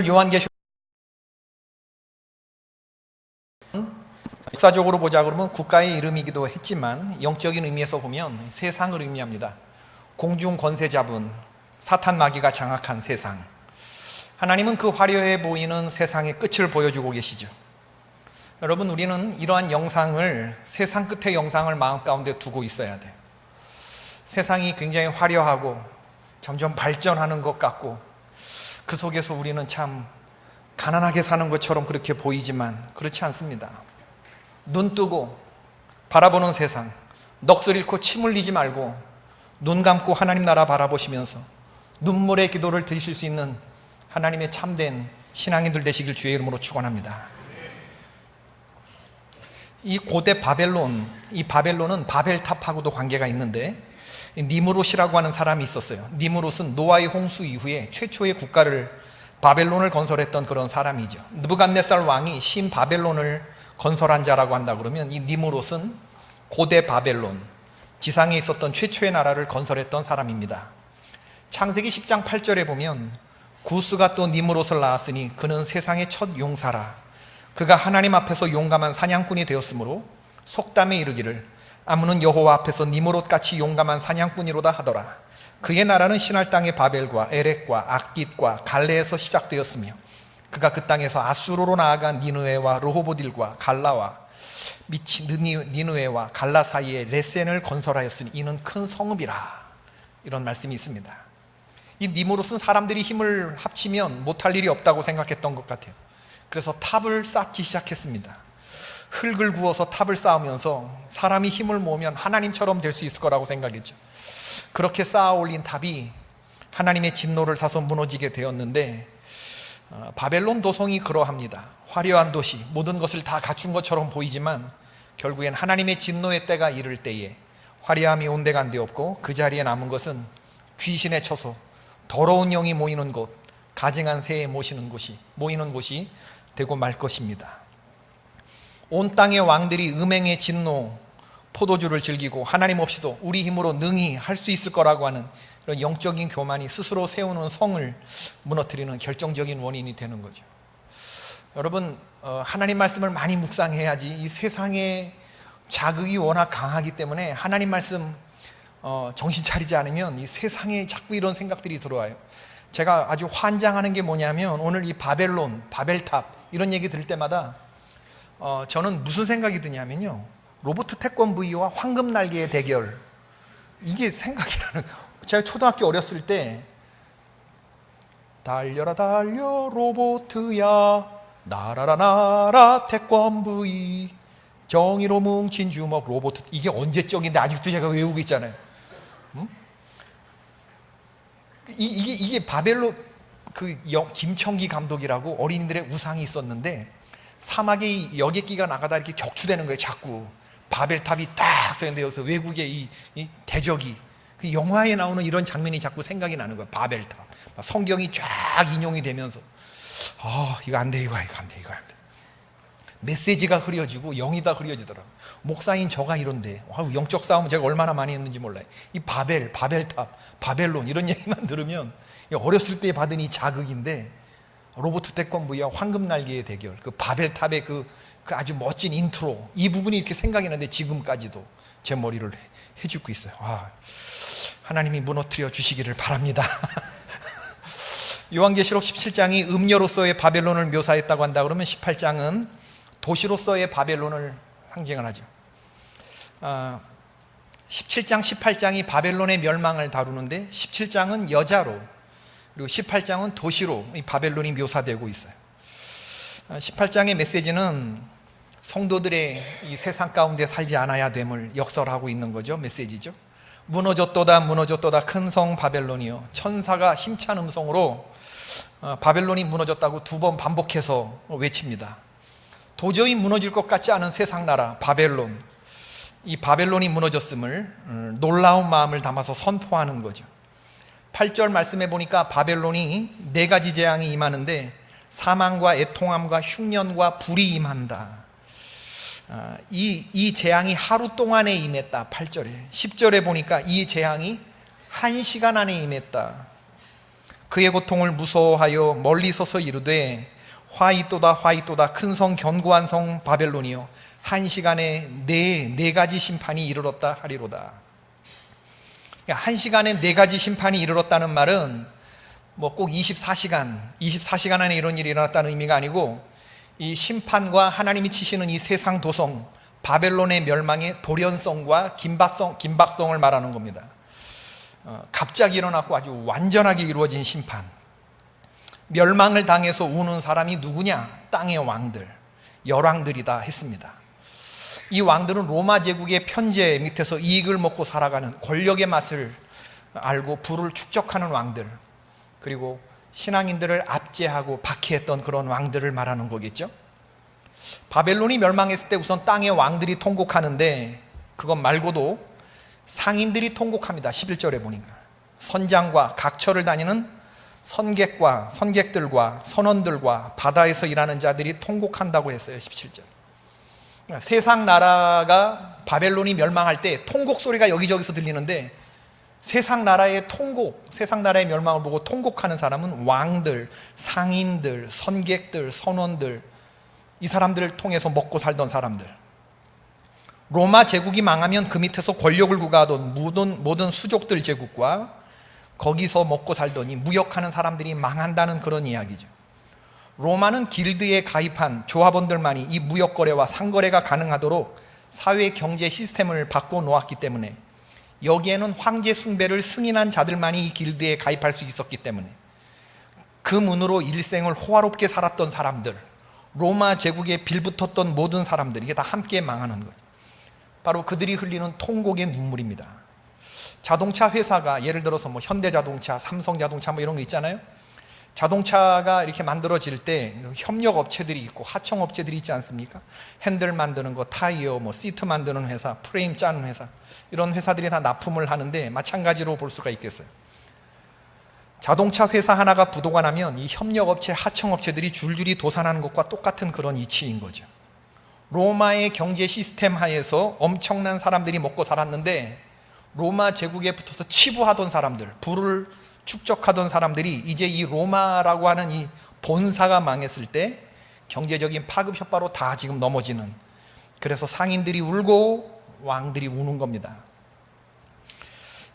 요한계시록 역사적으로 보자 그러면 국가의 이름이기도 했지만 영적인 의미에서 보면 세상을 의미합니다. 공중 권세 잡은 사탄 마귀가 장악한 세상. 하나님은 그 화려해 보이는 세상의 끝을 보여주고 계시죠. 여러분, 우리는 이러한 영상을, 세상 끝의 영상을 마음 가운데 두고 있어야 돼요. 세상이 굉장히 화려하고 점점 발전하는 것 같고 그 속에서 우리는 참 가난하게 사는 것처럼 그렇게 보이지만 그렇지 않습니다. 눈 뜨고 바라보는 세상, 넋을 잃고 침 흘리지 말고 눈 감고 하나님 나라 바라보시면서 눈물의 기도를 드리실 수 있는 하나님의 참된 신앙인들 되시길 주의 이름으로 축원합니다. 이 고대 바벨론, 이 바벨론은 바벨탑하고도 관계가 있는데 니무롯이라고 하는 사람이 있었어요. 니무롯은 노아의 홍수 이후에 최초의 국가를 바벨론을 건설했던 그런 사람이죠. 느부갓네살 왕이 신 바벨론을 건설한 자라고 한다 그러면 이 니무롯은 고대 바벨론, 지상에 있었던 최초의 나라를 건설했던 사람입니다. 창세기 10장 8절에 보면 구스가 또 니무롯을 낳았으니 그는 세상의 첫 용사라. 그가 하나님 앞에서 용감한 사냥꾼이 되었으므로 속담에 이르기를 아무는 여호와 앞에서 니무롯같이 용감한 사냥꾼이로다 하더라. 그의 나라는 신할 땅의 바벨과 에렉과 악깃과 갈레에서 시작되었으며 그가 그 땅에서 아수르로 나아간 니느웨와 르호보딜과 갈라와 니느웨와 갈라 사이에 레센을 건설하였으니 이는 큰 성읍이라. 이런 말씀이 있습니다. 이 니무롯은 사람들이 힘을 합치면 못할 일이 없다고 생각했던 것 같아요. 그래서 탑을 쌓기 시작했습니다. 흙을 구워서 탑을 쌓으면서 사람이 힘을 모으면 하나님처럼 될 수 있을 거라고 생각했죠. 그렇게 쌓아 올린 탑이 하나님의 진노를 사서 무너지게 되었는데 바벨론 도성이 그러합니다. 화려한 도시, 모든 것을 다 갖춘 것처럼 보이지만 결국엔 하나님의 진노의 때가 이를 때에 화려함이 온데간데 없고 그 자리에 남은 것은 귀신의 처소, 더러운 영이 모이는 곳, 가증한 새에 모이는 곳이 되고 말 것입니다. 온 땅의 왕들이 음행의 진노, 포도주를 즐기고 하나님 없이도 우리 힘으로 능히 할 수 있을 거라고 하는 그런 영적인 교만이 스스로 세우는 성을 무너뜨리는 결정적인 원인이 되는 거죠. 여러분, 하나님 말씀을 많이 묵상해야지. 이 세상의 자극이 워낙 강하기 때문에 하나님 말씀 정신 차리지 않으면 이 세상에 자꾸 이런 생각들이 들어와요. 제가 아주 환장하는 게 뭐냐면 오늘 이 바벨론, 바벨탑 이런 얘기 들을 때마다 저는 무슨 생각이 드냐면요, 로버트 태권브이와 황금 날개의 대결, 이게 생각이 나는. 제가 초등학교 어렸을 때 달려라 달려 로버트야 날아라 날아 태권브이 정의로 뭉친 주먹 로버트, 이게 언제적인데 아직도 제가 외우고 있잖아요. 이게 바벨론, 김청기 감독이라고 어린이들의 우상이 있었는데 사막에 여객기가 나가다 이렇게 격추되는 거예요. 자꾸 바벨탑이 딱 세운되어서 외국의 이 대적이, 그 영화에 나오는 이런 장면이 자꾸 생각이 나는 거예요. 바벨탑, 성경이 쫙 인용이 되면서 이거 안 돼, 이거 안 돼. 메시지가 흐려지고 영이 다 흐려지더라고요. 목사인 저가 이런데 영적 싸움은 제가 얼마나 많이 했는지 몰라요. 이 바벨탑, 바벨론 이런 얘기만 들으면 어렸을 때 받은 이 자극인데, 로버트 태권브이와 황금 날개의 대결, 그 바벨탑의 그 아주 멋진 인트로, 이 부분이 이렇게 생각이 나는데 지금까지도 제 머리를 해주고 있어요. 하나님이 무너뜨려 주시기를 바랍니다. 요한계시록 17장이 음녀로서의 바벨론을 묘사했다고 한다 그러면 18장은 도시로서의 바벨론을 상징을 하죠. 17장, 18장이 바벨론의 멸망을 다루는데 17장은 여자로, 그리고 18장은 도시로 이 바벨론이 묘사되고 있어요. 18장의 메시지는 성도들의 이 세상 가운데 살지 않아야 됨을 역설하고 있는 거죠. 메시지죠. 무너졌도다 무너졌도다 큰 성 바벨론이여, 천사가 힘찬 음성으로 바벨론이 무너졌다고 2번 반복해서 외칩니다. 도저히 무너질 것 같지 않은 세상 나라 바벨론, 이 바벨론이 무너졌음을 놀라운 마음을 담아서 선포하는 거죠. 8절 말씀해 보니까 바벨론이 4가지 재앙이 임하는데 사망과 애통함과 흉년과 불이 임한다. 이 재앙이 하루 동안에 임했다. 8절에. 10절에 보니까 이 재앙이 1시간 안에 임했다. 그의 고통을 무서워하여 멀리 서서 이르되 화이또다 화이또다 큰 성 견고한 성 바벨론이여 한 시간에 네 가지 심판이 이르렀다 하리로다. 한 시간에 네 가지 심판이 이르렀다는 말은 뭐 꼭 24시간 안에 이런 일이 일어났다는 의미가 아니고, 이 심판과 하나님이 치시는 이 세상 도성 바벨론의 멸망의 돌연성과 긴박성을 말하는 겁니다. 갑자기 일어났고 아주 완전하게 이루어진 심판. 멸망을 당해서 우는 사람이 누구냐? 땅의 왕들, 열왕들이다 했습니다. 이 왕들은 로마 제국의 편제 밑에서 이익을 먹고 살아가는, 권력의 맛을 알고 부를 축적하는 왕들, 그리고 신앙인들을 압제하고 박해했던 그런 왕들을 말하는 거겠죠. 바벨론이 멸망했을 때 우선 땅의 왕들이 통곡하는데, 그것 말고도 상인들이 통곡합니다. 11절에 보니까 선장과 각처를 다니는 선객들과 선원들과 바다에서 일하는 자들이 통곡한다고 했어요. 17절. 세상 나라가 바벨론이 멸망할 때 통곡 소리가 여기저기서 들리는데, 세상 나라의 멸망을 보고 통곡하는 사람은 왕들, 상인들, 선객들, 선원들, 이 사람들을 통해서 먹고 살던 사람들. 로마 제국이 망하면 그 밑에서 권력을 구가하던 모든 수족들 제국과 거기서 먹고 살더니 무역하는 사람들이 망한다는 그런 이야기죠. 로마는 길드에 가입한 조합원들만이 이 무역거래와 상거래가 가능하도록 사회 경제 시스템을 바꿔 놓았기 때문에, 여기에는 황제 숭배를 승인한 자들만이 이 길드에 가입할 수 있었기 때문에, 그 문으로 일생을 호화롭게 살았던 사람들, 로마 제국에 빌붙었던 모든 사람들, 이게 다 함께 망하는 거예요. 바로 그들이 흘리는 통곡의 눈물입니다. 자동차 회사가 예를 들어서 뭐 현대자동차, 삼성자동차 뭐 이런 거 있잖아요. 자동차가 이렇게 만들어질 때 협력 업체들이 있고 하청 업체들이 있지 않습니까? 핸들 만드는 거, 타이어, 뭐 시트 만드는 회사, 프레임 짜는 회사, 이런 회사들이 다 납품을 하는데 마찬가지로 볼 수가 있겠어요. 자동차 회사 하나가 부도가 나면 이 협력 업체, 하청 업체들이 줄줄이 도산하는 것과 똑같은 그런 이치인 거죠. 로마의 경제 시스템 하에서 엄청난 사람들이 먹고 살았는데, 로마 제국에 붙어서 치부하던 사람들, 부를 축적하던 사람들이 이제 이 로마라고 하는 이 본사가 망했을 때 경제적인 파급 효과로 다 지금 넘어지는, 그래서 상인들이 울고 왕들이 우는 겁니다.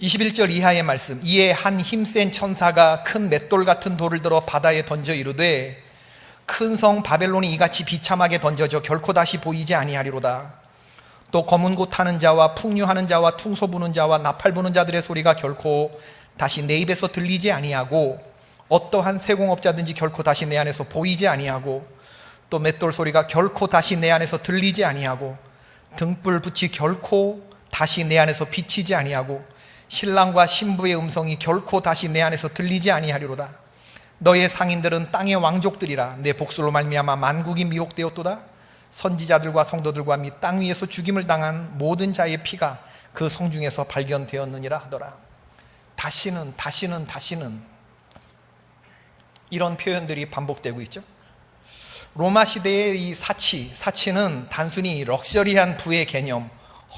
21절 이하의 말씀. 이에 한 힘센 천사가 큰 맷돌 같은 돌을 들어 바다에 던져 이르되 큰 성 바벨론이 이같이 비참하게 던져져 결코 다시 보이지 아니하리로다. 또 검은 고 타는 자와 풍류하는 자와 퉁소 부는 자와 나팔 부는 자들의 소리가 결코 다시 내 입에서 들리지 아니하고, 어떠한 세공업자든지 결코 다시 내 안에서 보이지 아니하고, 또 맷돌 소리가 결코 다시 내 안에서 들리지 아니하고, 등불 빛이 결코 다시 내 안에서 비치지 아니하고, 신랑과 신부의 음성이 결코 다시 내 안에서 들리지 아니하리로다. 너의 상인들은 땅의 왕족들이라. 내 복수로 말미암아 만국이 미혹되었도다. 선지자들과 성도들과 및 땅 위에서 죽임을 당한 모든 자의 피가 그 성 중에서 발견되었느니라 하더라. 다시는 이런 표현들이 반복되고 있죠. 로마 시대의 이 사치는 단순히 럭셔리한 부의 개념,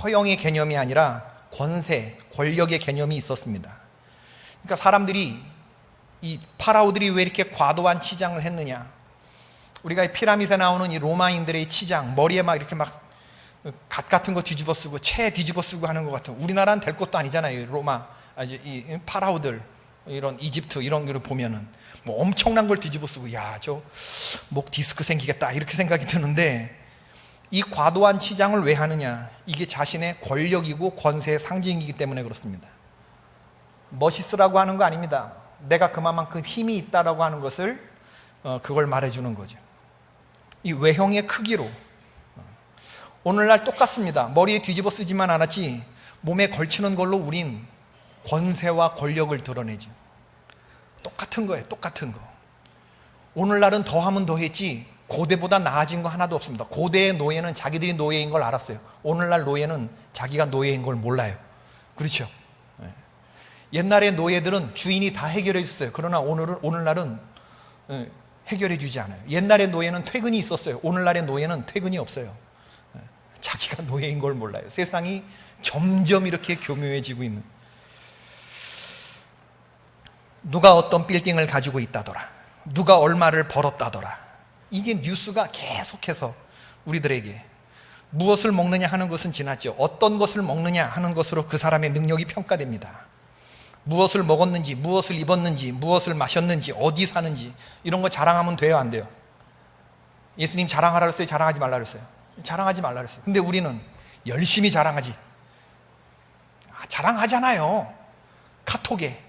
허영의 개념이 아니라 권세, 권력의 개념이 있었습니다. 그러니까 사람들이, 이 파라오들이 왜 이렇게 과도한 치장을 했느냐, 우리가 이 피라미드에 나오는 이 로마인들의 치장, 머리에 막 이렇게 막 갓 같은 거 뒤집어 쓰고 채 뒤집어 쓰고 하는 것 같은, 우리나라는 될 것도 아니잖아요. 이 파라오들, 이런 이집트 이런 거를 보면은 뭐 엄청난 걸 뒤집어 쓰고, 야, 저 목 디스크 생기겠다 이렇게 생각이 드는데, 이 과도한 치장을 왜 하느냐, 이게 자신의 권력이고 권세의 상징이기 때문에 그렇습니다. 멋있으라고 하는 거 아닙니다. 내가 그만큼 힘이 있다라고 하는 것을 그걸 말해주는 거죠. 이 외형의 크기로. 오늘날 똑같습니다. 머리에 뒤집어 쓰지만 않았지 몸에 걸치는 걸로 우린 권세와 권력을 드러내죠. 똑같은 거예요. 똑같은 거. 오늘날은 더하면 더했지 고대보다 나아진 거 하나도 없습니다. 고대의 노예는 자기들이 노예인 걸 알았어요. 오늘날 노예는 자기가 노예인 걸 몰라요. 그렇죠? 옛날의 노예들은 주인이 다 해결해 줬어요. 그러나 오늘날은 해결해 주지 않아요. 옛날의 노예는 퇴근이 있었어요. 오늘날의 노예는 퇴근이 없어요. 자기가 노예인 걸 몰라요. 세상이 점점 이렇게 교묘해지고 있는. 누가 어떤 빌딩을 가지고 있다더라, 누가 얼마를 벌었다더라. 이게 뉴스가 계속해서 우리들에게 무엇을 먹느냐 하는 것은 지났죠. 어떤 것을 먹느냐 하는 것으로 그 사람의 능력이 평가됩니다. 무엇을 먹었는지, 무엇을 입었는지, 무엇을 마셨는지, 어디 사는지, 이런 거 자랑하면 돼요, 안 돼요? 예수님 자랑하라 그랬어요? 자랑하지 말라 그랬어요? 자랑하지 말라 그랬어요. 근데 우리는 열심히 자랑하지. 자랑하잖아요. 카톡에,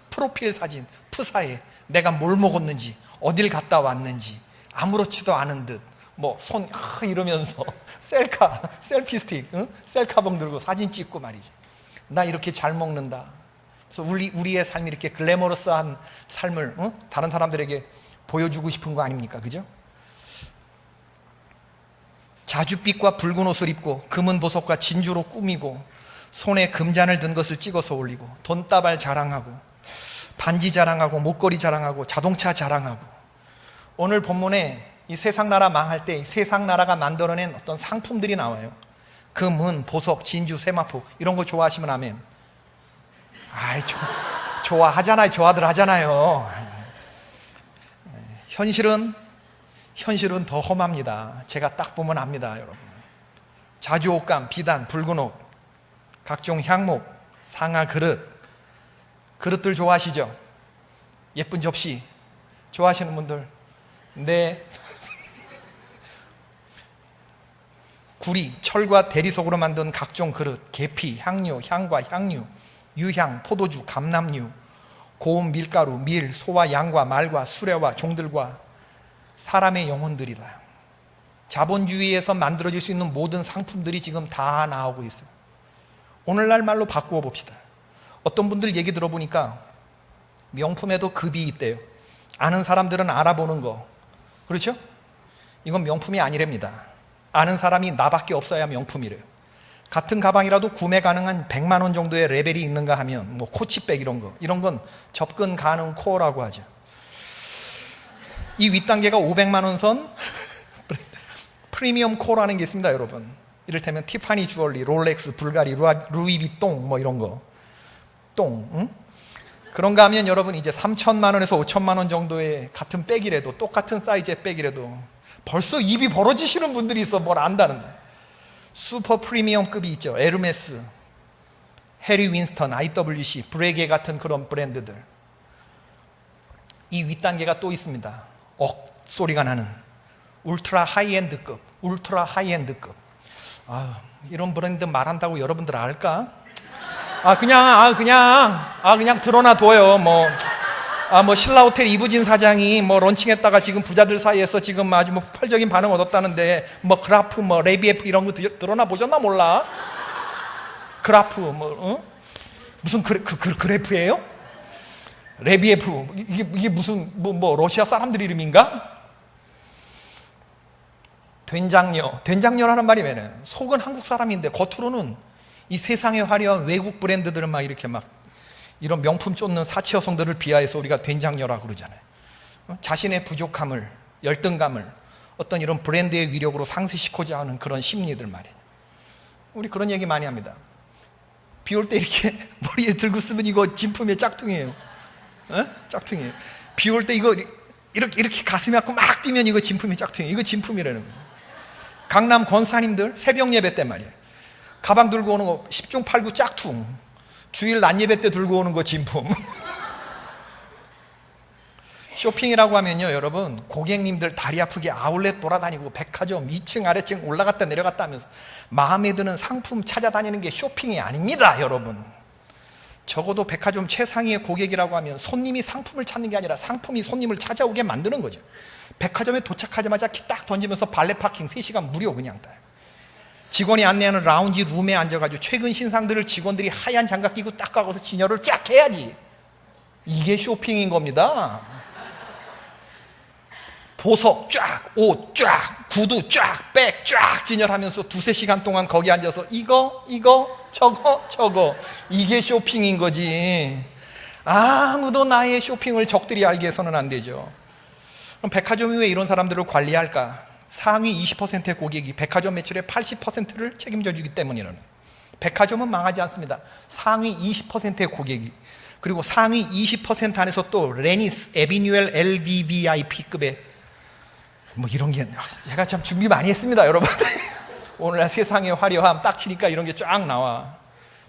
프로필 사진, 프사에 내가 뭘 먹었는지, 어딜 갔다 왔는지, 아무렇지도 않은 듯 뭐 손 이러면서 셀피 스틱, 셀카봉 들고 사진 찍고 말이지. 나 이렇게 잘 먹는다. 그래서 우리의 삶이 이렇게 글래머러스한 삶을 다른 사람들에게 보여주고 싶은 거 아닙니까? 그죠? 자줏빛과 붉은 옷을 입고 금은 보석과 진주로 꾸미고 손에 금잔을 든 것을 찍어서 올리고 돈다발 자랑하고 반지 자랑하고 목걸이 자랑하고 자동차 자랑하고. 오늘 본문에 이 세상 나라 망할 때 세상 나라가 만들어낸 어떤 상품들이 나와요. 금은, 보석, 진주, 세마포, 이런 거 좋아하시면 아멘. 좋아하잖아요. 좋아들 하잖아요. 현실은 더 험합니다. 제가 딱 보면 압니다, 여러분. 자주옷감, 비단, 붉은 옷, 각종 향목, 상아 그릇들 좋아하시죠? 예쁜 접시 좋아하시는 분들, 네. 구리, 철과 대리석으로 만든 각종 그릇, 계피, 향료, 향과 향유, 유향, 포도주, 감람류, 고운 밀가루, 밀, 소와 양과 말과 수레와 종들과 사람의 영혼들이다. 자본주의에서 만들어질 수 있는 모든 상품들이 지금 다 나오고 있어요. 오늘날 말로 바꾸어 봅시다. 어떤 분들 얘기 들어보니까 명품에도 급이 있대요. 아는 사람들은 알아보는 거, 그렇죠? 이건 명품이 아니랍니다. 아는 사람이 나밖에 없어야 명품이래요. 같은 가방이라도 구매 가능한 100만 원 정도의 레벨이 있는가 하면 뭐 코치백 이런 건 접근 가능 코어라고 하죠. 이 윗단계가 500만 원 선 프리미엄 코어라는 게 있습니다, 여러분. 이를테면 티파니 주얼리, 롤렉스, 불가리, 루이비통 뭐 이런 거. 그런가 하면 여러분 이제 3천만 원에서 5천만 원 정도의 같은 백이라도, 똑같은 사이즈의 백이라도 벌써 입이 벌어지시는 분들이 있어. 뭘 안다는데. 슈퍼 프리미엄급이 있죠. 에르메스, 해리 윈스턴, IWC, 브레게 같은 그런 브랜드들. 이 윗단계가 또 있습니다. 소리가 나는 울트라 하이엔드급. 이런 브랜드 말한다고 여러분들 알까? 그냥 드러나둬요. 뭐 신라호텔 이부진 사장이 뭐 런칭했다가 지금 부자들 사이에서 지금 아주 뭐 폭발적인 반응 얻었다는데, 뭐 그라프, 뭐 레비에프 이런 거 드러나 보셨나 몰라? 그라프 무슨 그래프예요? 레비에프 이게 무슨 뭐 러시아 사람들 이름인가? 된장녀라는 말이 뭐냐? 속은 한국 사람인데 겉으로는 이 세상에 화려한 외국 브랜드들은 막 이렇게 막 이런 명품 쫓는 사치 여성들을 비하해서 우리가 된장녀라고 그러잖아요. 자신의 부족함을, 열등감을 어떤 이런 브랜드의 위력으로 상쇄시키고자 하는 그런 심리들 말이에요. 우리 그런 얘기 많이 합니다. 비 올 때 이렇게 머리에 들고 쓰면 이거 진품의 짝퉁이에요. 짝퉁이에요. 비 올 때 이거 이렇게 가슴에 안고 막 뛰면 이거 진품의 짝퉁이에요. 이거 진품이라는 거예요. 강남 권사님들 새벽 예배 때 말이에요. 가방 들고 오는 거 10중 8구 짝퉁. 주일 낮 예배 때 들고 오는 거 진품. 쇼핑이라고 하면요, 여러분, 고객님들 다리 아프게 아울렛 돌아다니고 백화점 2층 아래층 올라갔다 내려갔다 하면서 마음에 드는 상품 찾아다니는 게 쇼핑이 아닙니다, 여러분. 적어도 백화점 최상위의 고객이라고 하면 손님이 상품을 찾는 게 아니라 상품이 손님을 찾아오게 만드는 거죠. 백화점에 도착하자마자 키 딱 던지면서 발레 파킹 3시간 무료 그냥 다. 직원이 안내하는 라운지 룸에 앉아가지고 최근 신상들을 직원들이 하얀 장갑 끼고 딱 가고서 진열을 쫙 해야지. 이게 쇼핑인 겁니다. 보석 쫙, 옷 쫙, 구두 쫙, 백 쫙 진열하면서 2-3시간 동안 거기 앉아서 이거 저거 이게 쇼핑인 거지. 아무도 나의 쇼핑을 적들이 알게 해서는 안 되죠. 그럼 백화점이 왜 이런 사람들을 관리할까? 상위 20%의 고객이 백화점 매출의 80%를 책임져 주기 때문이라는. 백화점은 망하지 않습니다. 상위 20%의 고객이 그리고 상위 20% 안에서 또 레니스, 에비뉴엘 LVVIP급의 뭐 이런 게, 제가 참 준비 많이 했습니다, 여러분. 오늘날 세상의 화려함 딱 치니까 이런 게 쫙 나와.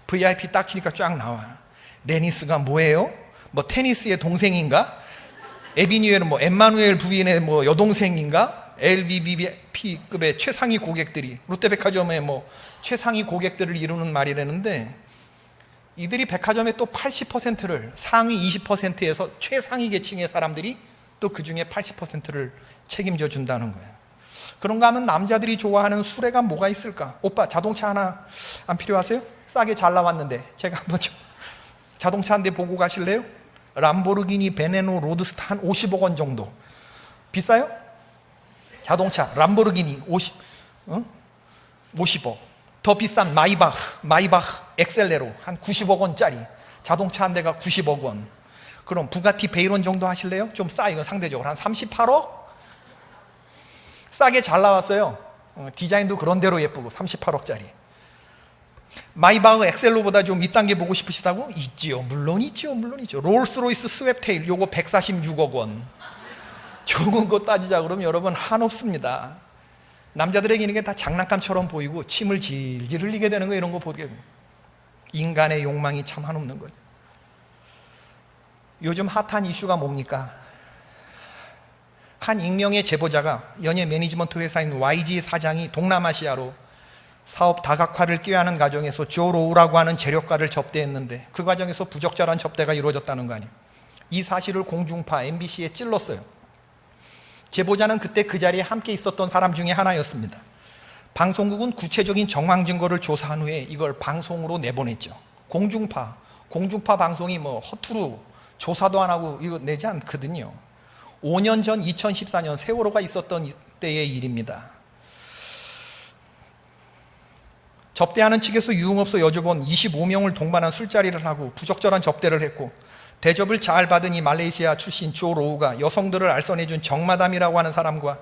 VIP 딱 치니까 쫙 나와. 레니스가 뭐예요? 뭐 테니스의 동생인가? 에비뉴엘은 뭐 엠마누엘 부인의 뭐 여동생인가? LVVIP급의 최상위 고객들이, 롯데백화점의 뭐 최상위 고객들을 이루는 말이라는데, 이들이 백화점의 또 80%를, 상위 20%에서 최상위 계층의 사람들이 또 그 중에 80%를 책임져 준다는 거예요. 그런가 하면 남자들이 좋아하는 수레가 뭐가 있을까? 오빠 자동차 하나 안 필요하세요? 싸게 잘 나왔는데 제가 한번 자동차 한 대 보고 가실래요? 람보르기니 베네노 로드스타 한 50억 원 정도. 비싸요? 자동차 람보르기니 50억. 더 비싼 마이바흐 엑셀레로 한 90억 원짜리 자동차 한 대가 90억 원. 그럼 부가티 베이론 정도 하실래요? 좀 싸, 이건 상대적으로 한 38억? 싸게 잘 나왔어요. 디자인도 그런대로 예쁘고 38억짜리. 마이바흐 엑셀로보다 좀 이딴 게 보고 싶으시다고? 있지요. 물론 있지요. 롤스로이스 스왑테일 요거 146억 원. 좋은 거 따지자 그러면 여러분 한없습니다. 남자들에게 있는 게 다 장난감처럼 보이고 침을 질질 흘리게 되는 거, 이런 거 보게. 인간의 욕망이 참 한없는 거예요. 요즘 핫한 이슈가 뭡니까? 한 익명의 제보자가 연예 매니지먼트 회사인 YG 사장이 동남아시아로 사업 다각화를 꾀하는 과정에서 조 로우라고 하는 재력가를 접대했는데 그 과정에서 부적절한 접대가 이루어졌다는 거 아니에요. 이 사실을 공중파 MBC에 찔렀어요. 제보자는 그때 그 자리에 함께 있었던 사람 중에 하나였습니다. 방송국은 구체적인 정황 증거를 조사한 후에 이걸 방송으로 내보냈죠. 공중파 방송이 뭐 허투루 조사도 안 하고 이거 내지 않거든요. 5년 전 2014년 세월호가 있었던 때의 일입니다. 접대하는 측에서 유흥업소 여직원 25명을 동반한 술자리를 하고 부적절한 접대를 했고, 대접을 잘 받은 이 말레이시아 출신 조 로우가 여성들을 알선해준 정마담이라고 하는 사람과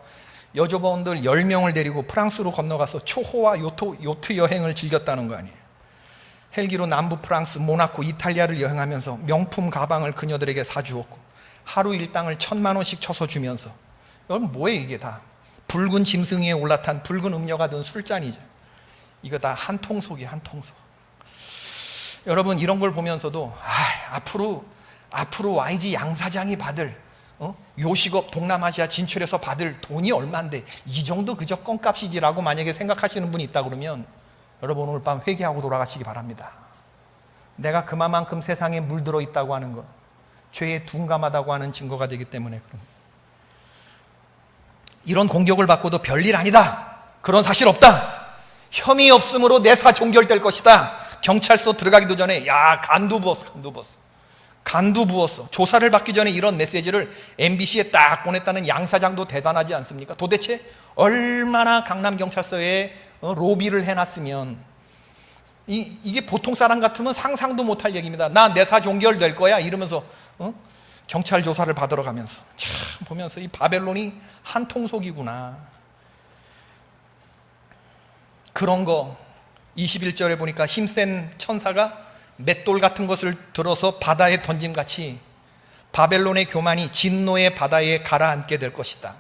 여직원들 10명을 데리고 프랑스로 건너가서 초호화 요트 여행을 즐겼다는 거 아니에요. 헬기로 남부 프랑스, 모나코, 이탈리아를 여행하면서 명품 가방을 그녀들에게 사주었고 하루 일당을 1,000만 원씩 쳐서 주면서, 여러분 뭐예요 이게 다? 붉은 짐승 위에 올라탄 붉은 음료가 든 술잔이죠. 이거 다 한 통속이에요, 한 통속. 여러분 이런 걸 보면서도 앞으로 YG 양 사장이 받을 요식업 동남아시아 진출해서 받을 돈이 얼만데 이 정도 그저 껌값이지라고 만약에 생각하시는 분이 있다 그러면 여러분 오늘 밤 회개하고 돌아가시기 바랍니다. 내가 그만큼 세상에 물들어 있다고 하는 것, 죄에 둔감하다고 하는 증거가 되기 때문에 그럽니다. 이런 공격을 받고도 별일 아니다, 그런 사실 없다, 혐의 없음으로 내사 종결될 것이다. 경찰서 들어가기도 전에 간두 부었어. 조사를 받기 전에 이런 메시지를 MBC에 딱 보냈다는 양 사장도 대단하지 않습니까? 도대체 얼마나 강남경찰서에 로비를 해놨으면, 이게 보통 사람 같으면 상상도 못할 얘기입니다. 나 내사 종결될 거야 이러면서 경찰 조사를 받으러 가면서 참 보면서 이 바벨론이 한 통속이구나. 그런 거 21절에 보니까 힘센 천사가 맷돌 같은 것을 들어서 바다에 던짐같이 바벨론의 교만이 진노의 바다에 가라앉게 될 것이다.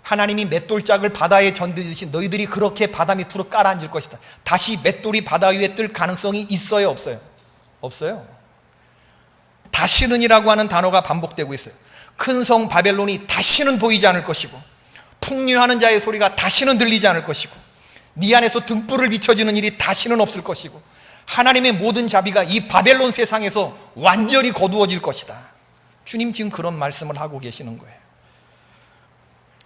하나님이 맷돌짝을 바다에 던지듯이 너희들이 그렇게 바다 밑으로 깔아앉을 것이다. 다시 맷돌이 바다 위에 뜰 가능성이 있어요, 없어요? 없어요. 다시는이라고 하는 단어가 반복되고 있어요. 큰 성 바벨론이 다시는 보이지 않을 것이고, 풍류하는 자의 소리가 다시는 들리지 않을 것이고, 네 안에서 등불을 비춰지는 일이 다시는 없을 것이고, 하나님의 모든 자비가 이 바벨론 세상에서 완전히 거두어질 것이다. 주님 지금 그런 말씀을 하고 계시는 거예요.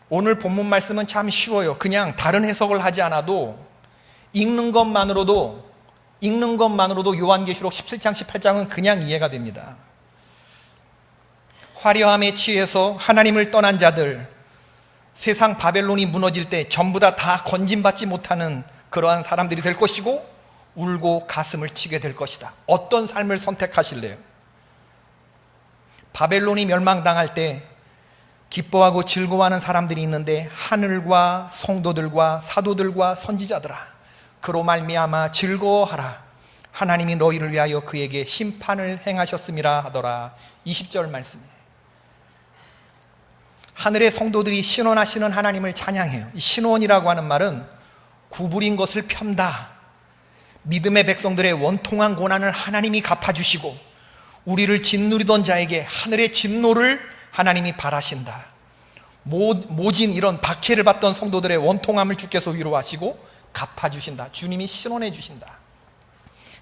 오늘 본문 말씀은 참 쉬워요. 그냥 다른 해석을 하지 않아도 읽는 것만으로도 요한계시록 17장 18장은 그냥 이해가 됩니다. 화려함에 취해서 하나님을 떠난 자들, 세상 바벨론이 무너질 때 전부 다 건짐받지 못하는 그러한 사람들이 될 것이고, 울고 가슴을 치게 될 것이다. 어떤 삶을 선택하실래요? 바벨론이 멸망당할 때 기뻐하고 즐거워하는 사람들이 있는데, 하늘과 성도들과 사도들과 선지자들아, 그로 말미암아 즐거워하라. 하나님이 너희를 위하여 그에게 심판을 행하셨음이라 하더라. 20절 말씀이에요. 하늘의 성도들이 신원하시는 하나님을 찬양해요. 이 신원이라고 하는 말은 구부린 것을 편다. 믿음의 백성들의 원통한 고난을 하나님이 갚아주시고 우리를 짓누리던 자에게 하늘의 진노를 하나님이 바라신다. 모진 이런 박해를 받던 성도들의 원통함을 주께서 위로하시고 갚아주신다. 주님이 신원해 주신다.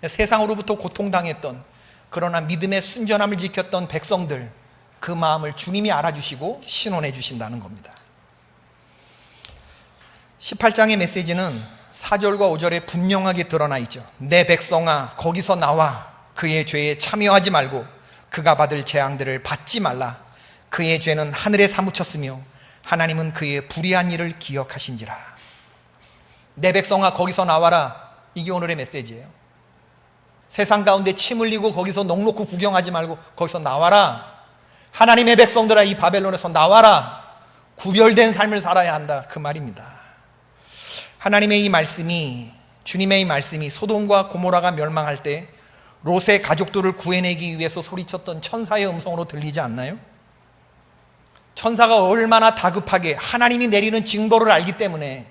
세상으로부터 고통당했던, 그러나 믿음의 순전함을 지켰던 백성들, 그 마음을 주님이 알아주시고 신원해 주신다는 겁니다. 18장의 메시지는 4절과 5절에 분명하게 드러나 있죠. 내 백성아 거기서 나와 그의 죄에 참여하지 말고 그가 받을 재앙들을 받지 말라. 그의 죄는 하늘에 사무쳤으며 하나님은 그의 불의한 일을 기억하신지라. 내 백성아 거기서 나와라. 이게 오늘의 메시지예요. 세상 가운데 침 흘리고 거기서 넋놓고 구경하지 말고 거기서 나와라. 하나님의 백성들아 이 바벨론에서 나와라. 구별된 삶을 살아야 한다. 그 말입니다. 하나님의 이 말씀이, 주님의 이 말씀이 소돔과 고모라가 멸망할 때 롯의 가족들을 구해내기 위해서 소리쳤던 천사의 음성으로 들리지 않나요? 천사가 얼마나 다급하게 하나님이 내리는 징벌을 알기 때문에,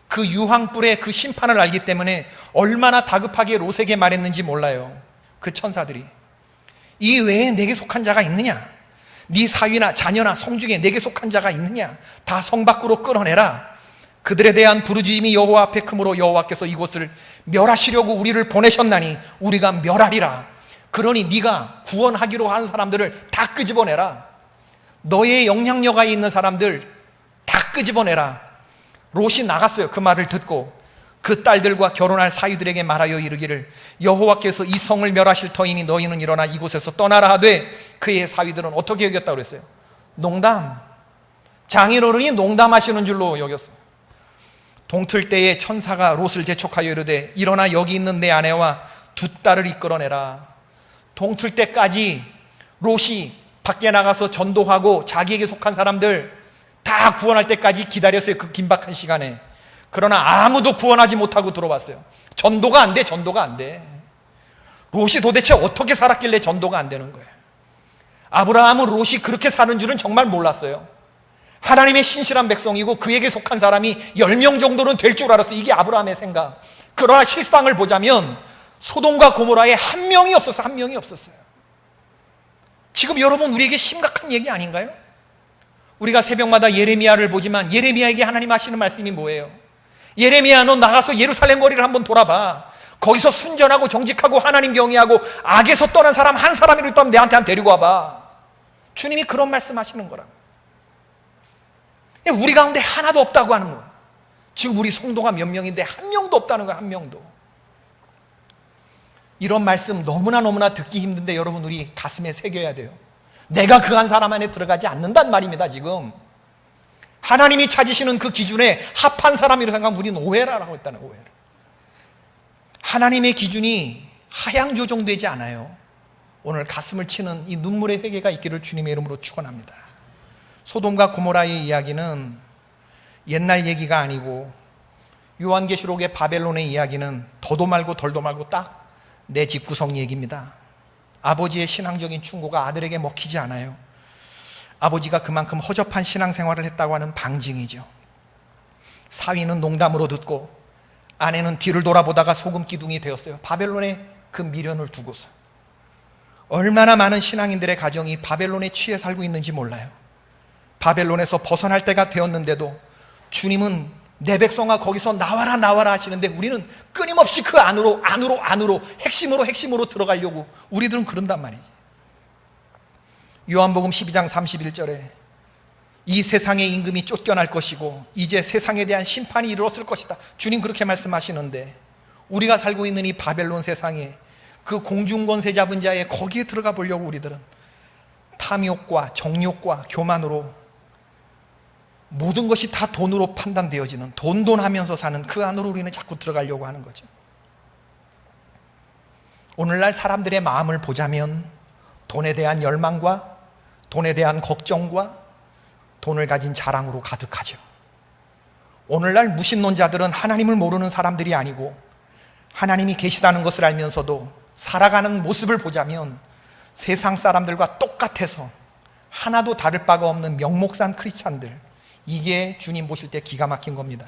그 유황불의 그 심판을 알기 때문에 얼마나 다급하게 롯에게 말했는지 몰라요. 그 천사들이 이 외에 내게 속한 자가 있느냐? 네 사위나 자녀나 성 중에 내게 속한 자가 있느냐? 다 성 밖으로 끌어내라. 그들에 대한 부르짖음이 여호와 앞에 크므로 여호와께서 이곳을 멸하시려고 우리를 보내셨나니 우리가 멸하리라. 그러니 네가 구원하기로 한 사람들을 다 끄집어내라. 너의 영향력에 있는 사람들 다 끄집어내라. 롯이 나갔어요. 그 말을 듣고 그 딸들과 결혼할 사위들에게 말하여 이르기를 여호와께서 이 성을 멸하실 터이니 너희는 일어나 이곳에서 떠나라 하되, 그의 사위들은 어떻게 여겼다고 그랬어요? 농담. 장인어른이 농담하시는 줄로 여겼어요. 동틀 때에 천사가 롯을 재촉하여 이르되 일어나 여기 있는 내 아내와 두 딸을 이끌어내라. 동틀 때까지 롯이 밖에 나가서 전도하고 자기에게 속한 사람들 다 구원할 때까지 기다렸어요. 그 긴박한 시간에. 그러나 아무도 구원하지 못하고 들어왔어요. 전도가 안 돼. 전도가 안 돼. 롯이 도대체 어떻게 살았길래 전도가 안 되는 거예요? 아브라함은 롯이 그렇게 사는 줄은 정말 몰랐어요. 하나님의 신실한 백성이고 그에게 속한 사람이 10명 정도는 될 줄 알았어요. 이게 아브라함의 생각. 그러나 실상을 보자면 소돔과 고모라에 한 명이 없었어요. 한 명이 없었어요. 지금 여러분 우리에게 심각한 얘기 아닌가요? 우리가 새벽마다 예레미야를 보지만 예레미야에게 하나님 하시는 말씀이 뭐예요? 예레미야 너 나가서 예루살렘 거리를 한번 돌아봐. 거기서 순전하고 정직하고 하나님 경외하고 악에서 떠난 사람 한 사람이라도 있다면 내한테 한 데리고 와봐. 주님이 그런 말씀 하시는 거라고. 우리 가운데 하나도 없다고 하는 거예요. 지금 우리 성도가 몇 명인데 한 명도 없다는 거예요. 한 명도. 이런 말씀 너무나 듣기 힘든데 여러분 우리 가슴에 새겨야 돼요. 내가 그 한 사람 안에 들어가지 않는단 말입니다. 지금 하나님이 찾으시는 그 기준에 합한 사람이라고 생각하면 우리는 오해라고 했다는 오해를. 하나님의 기준이 하향 조정되지 않아요. 오늘 가슴을 치는 이 눈물의 회개가 있기를 주님의 이름으로 축원합니다. 소돔과 고모라의 이야기는 옛날 얘기가 아니고 요한계시록의 바벨론의 이야기는 더도 말고 덜도 말고 딱 내 집구성 얘기입니다. 아버지의 신앙적인 충고가 아들에게 먹히지 않아요. 아버지가 그만큼 허접한 신앙생활을 했다고 하는 방증이죠. 사위는 농담으로 듣고 아내는 뒤를 돌아보다가 소금 기둥이 되었어요. 바벨론의 그 미련을 두고서. 얼마나 많은 신앙인들의 가정이 바벨론에 취해 살고 있는지 몰라요. 바벨론에서 벗어날 때가 되었는데도 주님은 내 백성아 거기서 나와라 하시는데 우리는 끊임없이 그 안으로 핵심으로 들어가려고 우리들은 그런단 말이지. 요한복음 12장 31절에 이 세상의 임금이 쫓겨날 것이고 이제 세상에 대한 심판이 이르렀을 것이다. 주님 그렇게 말씀하시는데 우리가 살고 있는 이 바벨론 세상에 그 공중권세 잡은 자의 거기에 들어가 보려고 우리들은 탐욕과 정욕과 교만으로 모든 것이 다 돈으로 판단되어지는 돈하면서 사는 그 안으로 우리는 자꾸 들어가려고 하는 거죠. 오늘날 사람들의 마음을 보자면 돈에 대한 열망과 돈에 대한 걱정과 돈을 가진 자랑으로 가득하죠. 오늘날 무신론자들은 하나님을 모르는 사람들이 아니고 하나님이 계시다는 것을 알면서도 살아가는 모습을 보자면 세상 사람들과 똑같아서 하나도 다를 바가 없는 명목산 크리스찬들, 이게 주님 보실 때 기가 막힌 겁니다.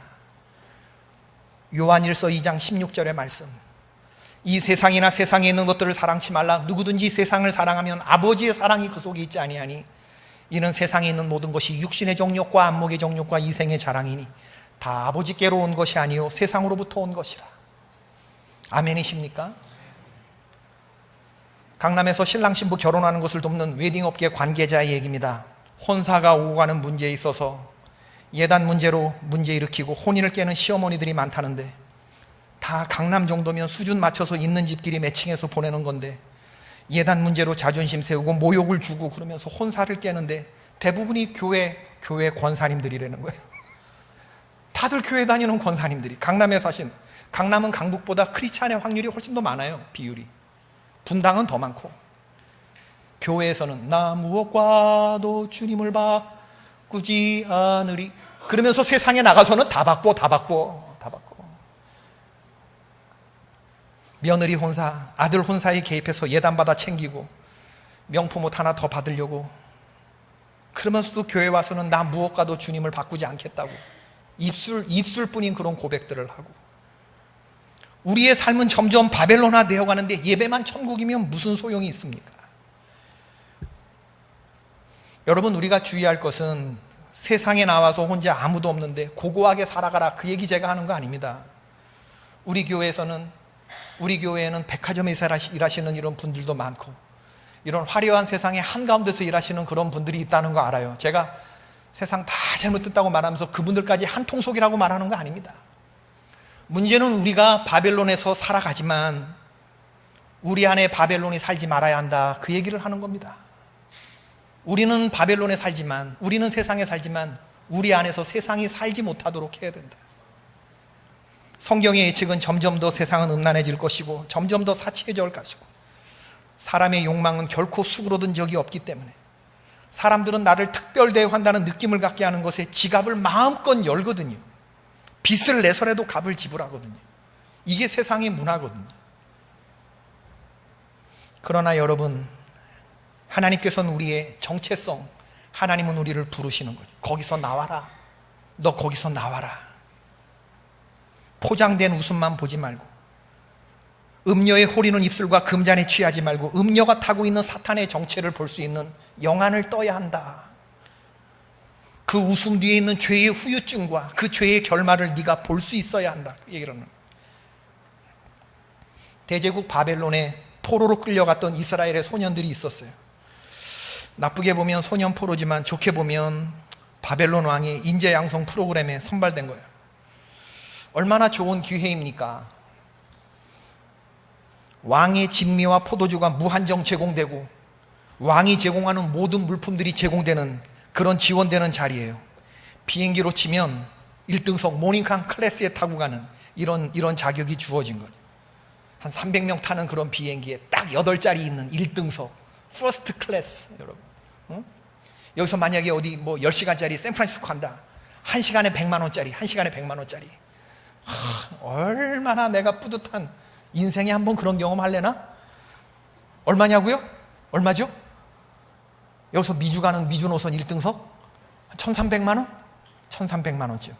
요한일서 2장 16절의 말씀, 이 세상이나 세상에 있는 것들을 사랑치 말라. 누구든지 세상을 사랑하면 아버지의 사랑이 그 속에 있지 아니하니 이는 세상에 있는 모든 것이 육신의 정욕과 안목의 정욕과 이생의 자랑이니 다 아버지께로 온 것이 아니요 세상으로부터 온 것이라. 아멘이십니까? 강남에서 신랑 신부 결혼하는 것을 돕는 웨딩업계 관계자의 얘기입니다. 혼사가 오고 가는 문제에 있어서 예단 문제로 문제 일으키고 혼인을 깨는 시어머니들이 많다는데, 다 강남 정도면 수준 맞춰서 있는 집끼리 매칭해서 보내는 건데 예단 문제로 자존심 세우고 모욕을 주고 그러면서 혼사를 깨는데 대부분이 교회 권사님들이라는 거예요. 다들 교회 다니는 권사님들이 강남에 사신, 강남은 강북보다 크리스찬의 확률이 훨씬 더 많아요. 비율이. 분당은 더 많고, 교회에서는 나 무엇과도 주님을 바꾸지 않으리 그러면서 세상에 나가서는 다 바꿔. 며느리 혼사, 아들 혼사에 개입해서 예단받아 챙기고 명품 옷 하나 더 받으려고, 그러면서도 교회 와서는 나 무엇과도 주님을 바꾸지 않겠다고 입술뿐인 그런 고백들을 하고, 우리의 삶은 점점 바벨론화 되어가는데 예배만 천국이면 무슨 소용이 있습니까? 여러분, 우리가 주의할 것은 세상에 나와서 혼자 아무도 없는데 고고하게 살아가라, 그 얘기 제가 하는 거 아닙니다. 우리 교회에는 백화점에서 일하시는 이런 분들도 많고 이런 화려한 세상의 한가운데서 일하시는 그런 분들이 있다는 거 알아요. 제가 세상 다 잘못됐다고 말하면서 그분들까지 한 통속이라고 말하는 거 아닙니다. 문제는 우리가 바벨론에서 살아가지만 우리 안에 바벨론이 살지 말아야 한다, 그 얘기를 하는 겁니다. 우리는 바벨론에 살지만, 우리는 세상에 살지만 우리 안에서 세상이 살지 못하도록 해야 된다. 성경의 예측은 점점 더 세상은 음란해질 것이고 점점 더 사치해질 것이고, 사람의 욕망은 결코 수그러든 적이 없기 때문에 사람들은 나를 특별 대우한다는 느낌을 갖게 하는 것에 지갑을 마음껏 열거든요. 빚을 내서라도 값을 지불하거든요. 이게 세상의 문화거든요. 그러나 여러분, 하나님께서는 우리의 정체성, 하나님은 우리를 부르시는 거죠. 거기서 나와라. 너 거기서 나와라. 포장된 웃음만 보지 말고, 음녀의 호리는 입술과 금잔에 취하지 말고 음녀가 타고 있는 사탄의 정체를 볼 수 있는 영안을 떠야 한다. 그 웃음 뒤에 있는 죄의 후유증과 그 죄의 결말을 네가 볼 수 있어야 한다, 그 얘기를 하는. 대제국 바벨론에 포로로 끌려갔던 이스라엘의 소년들이 있었어요. 나쁘게 보면 소년 포로지만 좋게 보면 바벨론 왕의 인재 양성 프로그램에 선발된 거예요. 얼마나 좋은 기회입니까? 왕의 진미와 포도주가 무한정 제공되고 왕이 제공하는 모든 물품들이 제공되는 그런 지원되는 자리예요. 비행기로 치면 1등석 모닝칸 클래스에 타고 가는 이런 자격이 주어진 거죠. 한 300명 타는 그런 비행기에 딱 8자리 있는 1등석 퍼스트 클래스. 여러분, 여기서 만약에 어디 뭐 10시간짜리 샌프란시스코 간다, 1시간에 100만 원짜리, 1시간에 100만 원짜리. 얼마나 내가 뿌듯한, 인생에 한번 그런 경험 할래나? 얼마냐고요? 얼마죠? 여기서 미주 가는 미주 노선 1등석 1300만 원? 1300만 원쯤.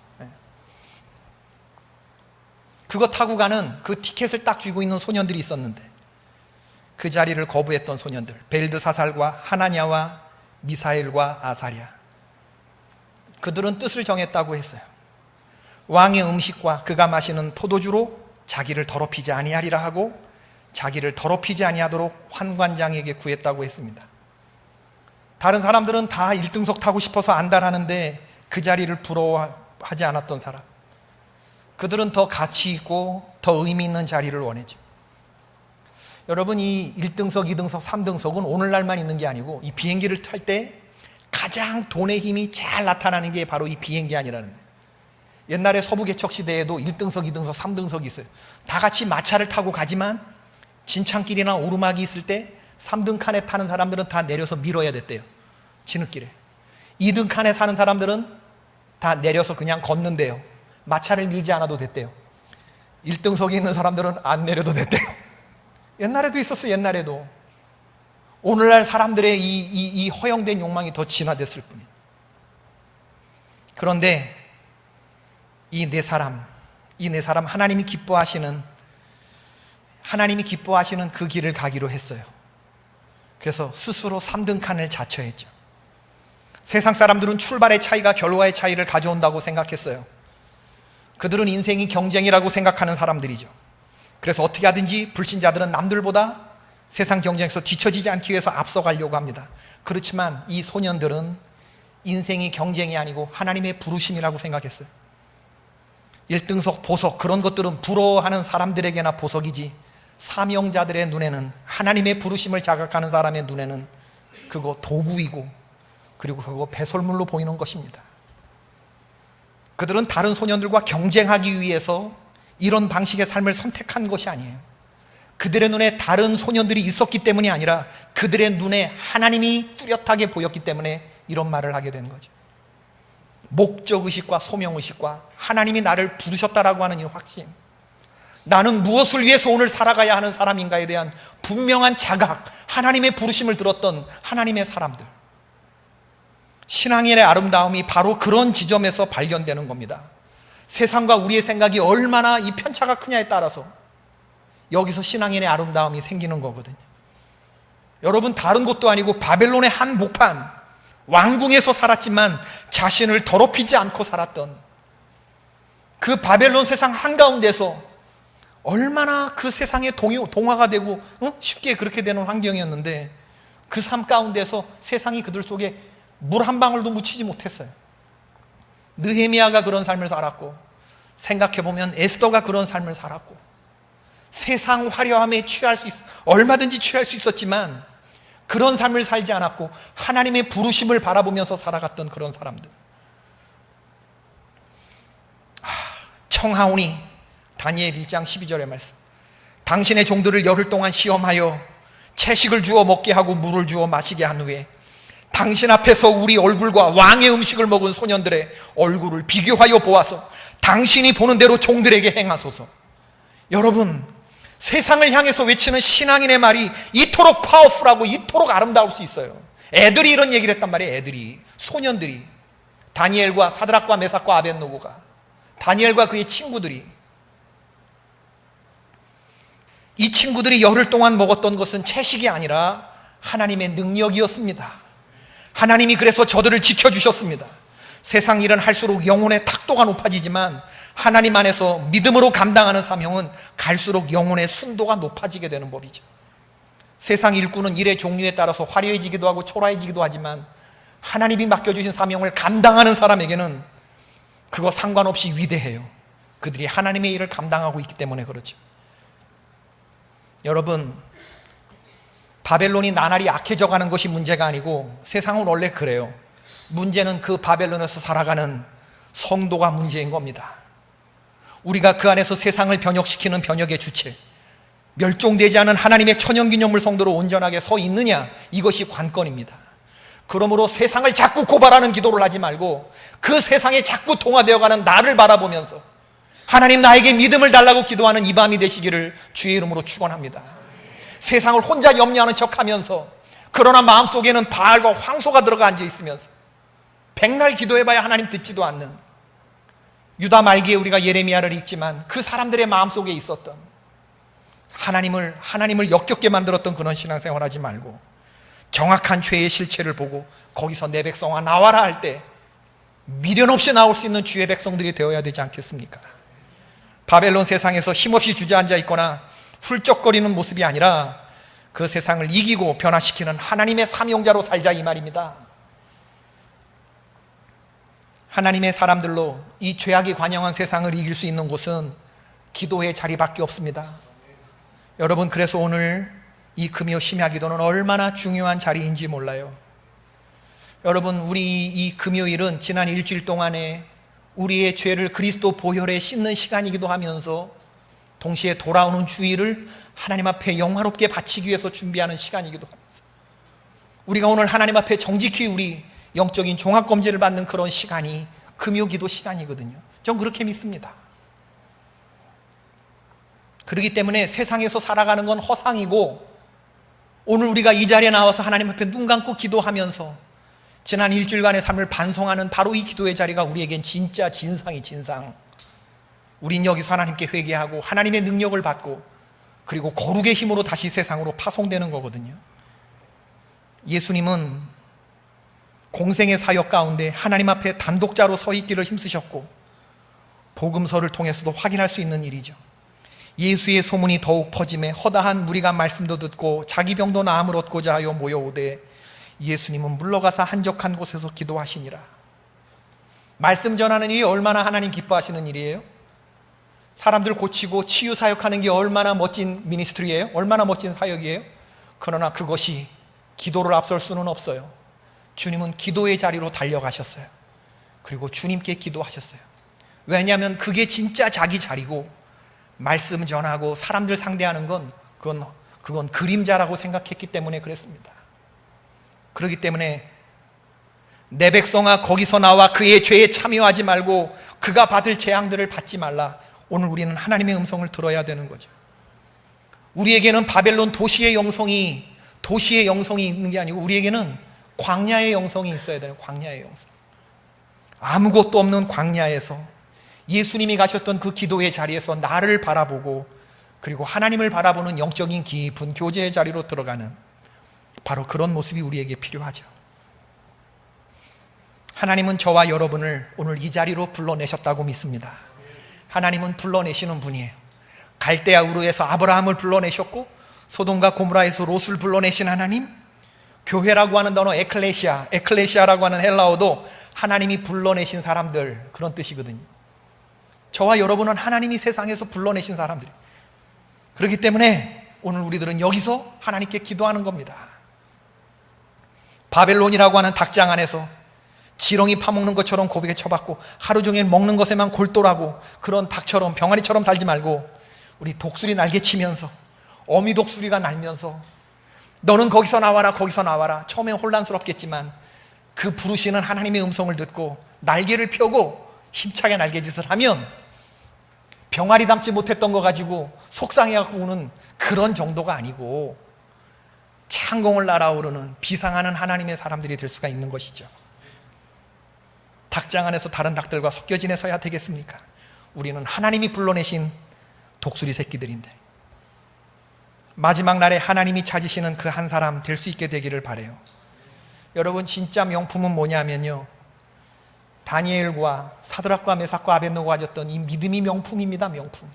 그거 타고 가는 그 티켓을 딱 쥐고 있는 소년들이 있었는데, 그 자리를 거부했던 소년들, 벨드사살과 하나냐와 미사엘과 아사랴, 그들은 뜻을 정했다고 했어요. 왕의 음식과 그가 마시는 포도주로 자기를 더럽히지 아니하리라 하고 자기를 더럽히지 아니하도록 환관장에게 구했다고 했습니다. 다른 사람들은 다 1등석 타고 싶어서 안달하는데 그 자리를 부러워하지 않았던 사람, 그들은 더 가치 있고 더 의미 있는 자리를 원했죠. 여러분, 이 1등석, 2등석, 3등석은 오늘날만 있는 게 아니고 이 비행기를 탈 때 가장 돈의 힘이 잘 나타나는 게 바로 이 비행기 안이라는 거예요. 옛날에 서부개척 시대에도 1등석, 2등석, 3등석이 있어요. 다 같이 마차를 타고 가지만 진창길이나 오르막이 있을 때 3등 칸에 타는 사람들은 다 내려서 밀어야 됐대요. 진흙길에. 2등 칸에 사는 사람들은 다 내려서 그냥 걷는데요. 마차를 밀지 않아도 됐대요. 1등석에 있는 사람들은 안 내려도 됐대요. 옛날에도 있었어, 옛날에도. 오늘날 사람들의 이 허영된 욕망이 더 진화됐을 뿐이에요. 그런데 이 네 사람 하나님이 기뻐하시는 그 길을 가기로 했어요. 그래서 스스로 3등 칸을 자처했죠. 세상 사람들은 출발의 차이가 결과의 차이를 가져온다고 생각했어요. 그들은 인생이 경쟁이라고 생각하는 사람들이죠. 그래서 어떻게 하든지 불신자들은 남들보다 세상 경쟁에서 뒤처지지 않기 위해서 앞서가려고 합니다. 그렇지만 이 소년들은 인생이 경쟁이 아니고 하나님의 부르심이라고 생각했어요. 1등석, 보석, 그런 것들은 부러워하는 사람들에게나 보석이지, 사명자들의 눈에는, 하나님의 부르심을 자각하는 사람의 눈에는 그거 도구이고, 그리고 그거 배설물로 보이는 것입니다. 그들은 다른 소년들과 경쟁하기 위해서 이런 방식의 삶을 선택한 것이 아니에요. 그들의 눈에 다른 소년들이 있었기 때문이 아니라 그들의 눈에 하나님이 뚜렷하게 보였기 때문에 이런 말을 하게 된 거죠. 목적의식과 소명의식과 하나님이 나를 부르셨다라고 하는 이 확신, 나는 무엇을 위해서 오늘 살아가야 하는 사람인가에 대한 분명한 자각, 하나님의 부르심을 들었던 하나님의 사람들. 신앙인의 아름다움이 바로 그런 지점에서 발견되는 겁니다. 세상과 우리의 생각이 얼마나 이 편차가 크냐에 따라서 여기서 신앙인의 아름다움이 생기는 거거든요. 여러분, 다른 곳도 아니고 바벨론의 한 목판, 왕궁에서 살았지만 자신을 더럽히지 않고 살았던 그 바벨론 세상 한가운데서 얼마나 그 세상에 동화가 되고 쉽게 그렇게 되는 환경이었는데, 그 삶 가운데서 세상이 그들 속에 물 한 방울도 묻히지 못했어요. 느헤미야가 그런 삶을 살았고, 생각해보면 에스더가 그런 삶을 살았고, 세상 화려함에 얼마든지 취할 수 있었지만 그런 삶을 살지 않았고 하나님의 부르심을 바라보면서 살아갔던 그런 사람들. 청하오니, 다니엘 1장 12절의 말씀, 당신의 종들을 열흘 동안 시험하여 채식을 주어 먹게 하고 물을 주어 마시게 한 후에 당신 앞에서 우리 얼굴과 왕의 음식을 먹은 소년들의 얼굴을 비교하여 보아서 당신이 보는 대로 종들에게 행하소서. 여러분, 세상을 향해서 외치는 신앙인의 말이 이토록 파워풀하고 이토록 아름다울 수 있어요. 애들이 이런 얘기를 했단 말이에요. 애들이, 소년들이, 다니엘과 사드락과 메삭과 아벳노고가, 다니엘과 그의 친구들이, 이 친구들이 열흘 동안 먹었던 것은 채식이 아니라 하나님의 능력이었습니다. 하나님이 그래서 저들을 지켜주셨습니다. 세상 일은 할수록 영혼의 탁도가 높아지지만 하나님 안에서 믿음으로 감당하는 사명은 갈수록 영혼의 순도가 높아지게 되는 법이죠. 세상 일꾼은 일의 종류에 따라서 화려해지기도 하고 초라해지기도 하지만 하나님이 맡겨주신 사명을 감당하는 사람에게는 그거 상관없이 위대해요. 그들이 하나님의 일을 감당하고 있기 때문에 그렇죠. 여러분, 바벨론이 나날이 악해져가는 것이 문제가 아니고 세상은 원래 그래요. 문제는 그 바벨론에서 살아가는 성도가 문제인 겁니다. 우리가 그 안에서 세상을 변혁시키는 변혁의 주체, 멸종되지 않은 하나님의 천연기념물 성도로 온전하게 서 있느냐, 이것이 관건입니다. 그러므로 세상을 자꾸 고발하는 기도를 하지 말고 그 세상에 자꾸 동화되어가는 나를 바라보면서 하나님, 나에게 믿음을 달라고 기도하는 이 밤이 되시기를 주의 이름으로 축원합니다. 세상을 혼자 염려하는 척하면서, 그러나 마음속에는 바알과 황소가 들어가 앉아 있으면서 백날 기도해봐야 하나님 듣지도 않는, 유다 말기에 우리가 예레미야를 읽지만 그 사람들의 마음속에 있었던 하나님을 역겹게 만들었던 그런 신앙생활 하지 말고 정확한 죄의 실체를 보고 거기서 내 백성아 나와라 할 때 미련 없이 나올 수 있는 주의 백성들이 되어야 되지 않겠습니까? 바벨론 세상에서 힘없이 주저앉아 있거나 훌쩍거리는 모습이 아니라 그 세상을 이기고 변화시키는 하나님의 사명자로 살자, 이 말입니다. 하나님의 사람들로 이 죄악이 관영한 세상을 이길 수 있는 곳은 기도의 자리밖에 없습니다. 여러분, 그래서 오늘 이 금요 심야 기도는 얼마나 중요한 자리인지 몰라요. 여러분, 우리 이 금요일은 지난 일주일 동안에 우리의 죄를 그리스도 보혈에 씻는 시간이기도 하면서 동시에 돌아오는 주일을 하나님 앞에 영화롭게 바치기 위해서 준비하는 시간이기도 하면서 우리가 오늘 하나님 앞에 정직히 우리 영적인 종합검진을 받는 그런 시간이 금요기도 시간이거든요. 전 그렇게 믿습니다. 그렇기 때문에 세상에서 살아가는 건 허상이고, 오늘 우리가 이 자리에 나와서 하나님 앞에 눈 감고 기도하면서 지난 일주일간의 삶을 반성하는 바로 이 기도의 자리가 우리에겐 진짜 진상. 우린 여기서 하나님께 회개하고 하나님의 능력을 받고, 그리고 거룩의 힘으로 다시 세상으로 파송되는 거거든요. 예수님은 공생의 사역 가운데 하나님 앞에 단독자로 서 있기를 힘쓰셨고, 복음서를 통해서도 확인할 수 있는 일이죠. 예수의 소문이 더욱 퍼짐에 허다한 무리가 말씀도 듣고 자기 병도 나음을 얻고자 하여 모여오되 예수님은 물러가서 한적한 곳에서 기도하시니라. 말씀 전하는 일이 얼마나 하나님 기뻐하시는 일이에요? 사람들 고치고 치유 사역하는 게 얼마나 멋진 미니스트리예요? 얼마나 멋진 사역이에요? 그러나 그것이 기도를 앞설 수는 없어요. 주님은 기도의 자리로 달려가셨어요. 그리고 주님께 기도하셨어요. 왜냐하면 그게 진짜 자기 자리고, 말씀 전하고 사람들 상대하는 건 그건 그림자라고 생각했기 때문에 그랬습니다. 그렇기 때문에 내 백성아 거기서 나와 그의 죄에 참여하지 말고 그가 받을 재앙들을 받지 말라. 오늘 우리는 하나님의 음성을 들어야 되는 거죠. 우리에게는 바벨론 도시의 영성이 있는 게 아니고, 우리에게는 광야의 영성이 있어야 돼요. 광야의 영성. 아무것도 없는 광야에서 예수님이 가셨던 그 기도의 자리에서 나를 바라보고, 그리고 하나님을 바라보는 영적인 깊은 교제의 자리로 들어가는 바로 그런 모습이 우리에게 필요하죠. 하나님은 저와 여러분을 오늘 이 자리로 불러내셨다고 믿습니다. 하나님은 불러내시는 분이에요. 갈대아 우르에서 아브라함을 불러내셨고, 소돔과 고모라에서 롯을 불러내신 하나님, 교회라고 하는 단어 에클레시아라고 하는 헬라어도 하나님이 불러내신 사람들, 그런 뜻이거든요. 저와 여러분은 하나님이 세상에서 불러내신 사람들이에요. 그렇기 때문에 오늘 우리들은 여기서 하나님께 기도하는 겁니다. 바벨론이라고 하는 닭장 안에서 지렁이 파먹는 것처럼 고백에 쳐박고 하루 종일 먹는 것에만 골똘하고 그런 닭처럼 병아리처럼 살지 말고, 우리 독수리 날개치면서 어미 독수리가 날면서 너는 거기서 나와라 거기서 나와라, 처음엔 혼란스럽겠지만 그 부르시는 하나님의 음성을 듣고 날개를 펴고 힘차게 날개짓을 하면 병아리 담지 못했던 거 가지고 속상해갖고 우는 그런 정도가 아니고 창공을 날아오르는 비상하는 하나님의 사람들이 될 수가 있는 것이죠. 닭장 안에서 다른 닭들과 섞여 지내서야 되겠습니까? 우리는 하나님이 불러내신 독수리 새끼들인데, 마지막 날에 하나님이 찾으시는 그 한 사람 될 수 있게 되기를 바라요. 여러분, 진짜 명품은 뭐냐면요, 다니엘과 사드락과 메삭과 아벳노고가 가졌던 이 믿음이 명품입니다. 명품.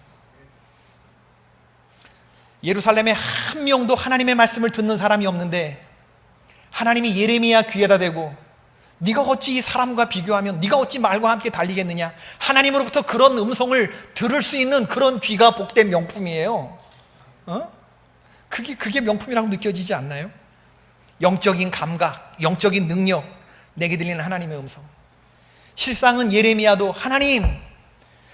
예루살렘에 한 명도 하나님의 말씀을 듣는 사람이 없는데 하나님이 예레미야 귀에다 대고 네가 어찌 이 사람과 비교하면 네가 어찌 말과 함께 달리겠느냐, 하나님으로부터 그런 음성을 들을 수 있는 그런 귀가 복된 명품이에요. 그게 명품이라고 느껴지지 않나요? 영적인 감각, 영적인 능력, 내게 들리는 하나님의 음성. 실상은 예레미야도 하나님,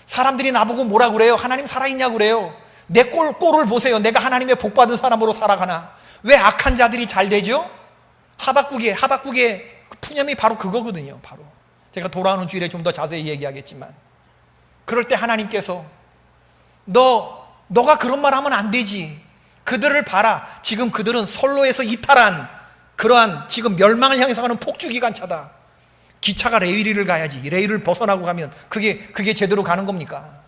사람들이 나보고 뭐라 그래요? 하나님 살아있냐고 그래요. 내 꼴을 보세요. 내가 하나님의 복받은 사람으로 살아가나? 왜 악한 자들이 잘 되죠? 하박국의 그 푸념이 바로 그거거든요. 바로 제가 돌아오는 주일에 좀 더 자세히 얘기하겠지만, 그럴 때 하나님께서 너가 그런 말 하면 안 되지. 그들을 봐라. 지금 그들은 선로에서 이탈한 그러한 지금 멸망을 향해서 가는 폭주기관차다. 기차가 레위리를 가야지. 레위를 벗어나고 가면 그게 제대로 가는 겁니까?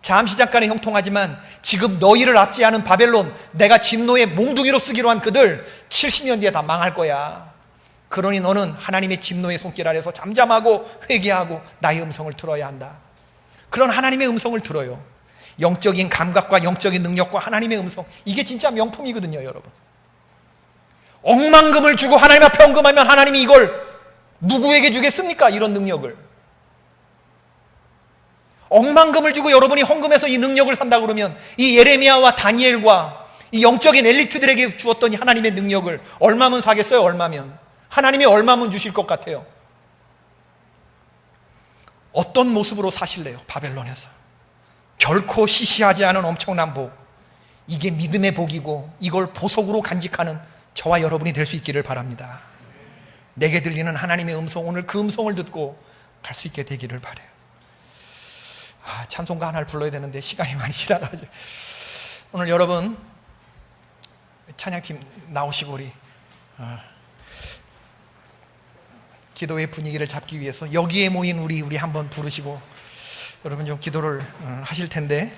잠시 잠깐의 형통하지만 지금 너희를 앞지 않은 바벨론, 내가 진노의 몽둥이로 쓰기로 한 그들 70년 뒤에 다 망할 거야. 그러니 너는 하나님의 진노의 손길 아래서 잠잠하고 회개하고 나의 음성을 들어야 한다. 그런 하나님의 음성을 들어요. 영적인 감각과 영적인 능력과 하나님의 음성, 이게 진짜 명품이거든요. 여러분, 억만금을 주고 하나님 앞에 헌금하면 하나님이 이걸 누구에게 주겠습니까? 이런 능력을. 억만금을 주고 여러분이 헌금해서 이 능력을 산다 그러면 이 예레미야와 다니엘과 이 영적인 엘리트들에게 주었던 이 하나님의 능력을 얼마면 사겠어요? 얼마면? 하나님이 얼마면 주실 것 같아요? 어떤 모습으로 사실래요? 바벨론에서 결코 시시하지 않은 엄청난 복, 이게 믿음의 복이고 이걸 보석으로 간직하는 저와 여러분이 될 수 있기를 바랍니다. 내게 들리는 하나님의 음성, 오늘 그 음성을 듣고 갈 수 있게 되기를 바라요. 찬송가 하나를 불러야 되는데 시간이 많이 지나가죠. 오늘 여러분 찬양팀 나오시고 우리 기도의 분위기를 잡기 위해서 여기에 모인 우리 한번 부르시고 여러분 좀 기도를 하실 텐데